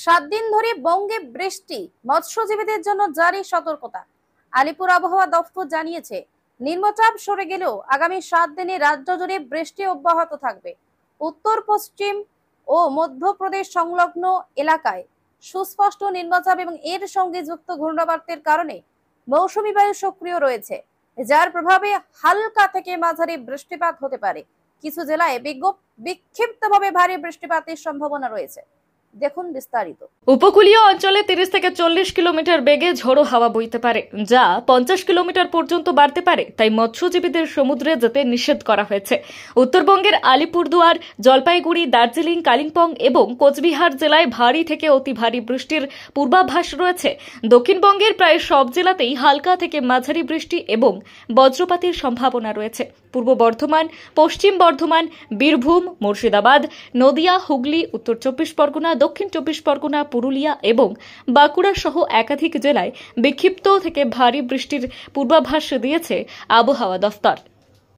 7 দিন ধরে বঙ্গে বৃষ্টি, মৎস্যজীবীদের জন্য জারি সতর্কতা। আলিপুর আবহাওয়া দপ্তর জানিয়েছে, নিম্নচাপ সরে গেলেও আগামী 7 দিনে রাজ্য জুড়ে বৃষ্টি অব্যাহত থাকবে। উত্তর পশ্চিম ও মধ্যপ্রদেশ সংলগ্ন এলাকায় সুস্পষ্ট নিম্নচাপ এবং এর সঙ্গে যুক্ত ঘূর্ণাবর্তের কারণে মৌসুমী বায়ু সক্রিয় রয়েছে, যার প্রভাবে হালকা থেকে মাঝারি বৃষ্টিপাত হতে পারে। কিছু জেলায় বিক্ষিপ্তভাবে ভারী বৃষ্টিপাতের সম্ভাবনা রয়েছে। দেখুন বিস্তারিত। উপকূলীয় অঞ্চলে 30 থেকে 40 কিলোমিটার বেগে ঝোড়ো হাওয়া বইতে পারে, যা 50 কিলোমিটার পর্যন্ত বাড়তে পারে। তাই মৎস্যজীবীদের সমুদ্রে যেতে নিষেধ করা হয়েছে। উত্তরবঙ্গের আলিপুরদুয়ার, জলপাইগুড়ি, দার্জিলিং, কালিম্পং এবং কোচবিহার জেলায় ভারী থেকে অতি ভারী বৃষ্টির পূর্বাভাস রয়েছে। দক্ষিণবঙ্গের প্রায় সব জেলাতেই হালকা থেকে মাঝারি বৃষ্টি এবং বজ্রপাতের সম্ভাবনা রয়েছে। পূর্ব বর্ধমান, পশ্চিম বর্ধমান, বীরভূম, মুর্শিদাবাদ, নদিয়া, হুগলি, উত্তর 24 পরগনা, দক্ষিণ 24 পরগনা, পুরুলিয়া এবং বাঁকুড়া সহ একাধিক জেলায় বিক্ষিপ্ত থেকে ভারী বৃষ্টির পূর্বাভাস দিয়েছে আবহাওয়া দফতর।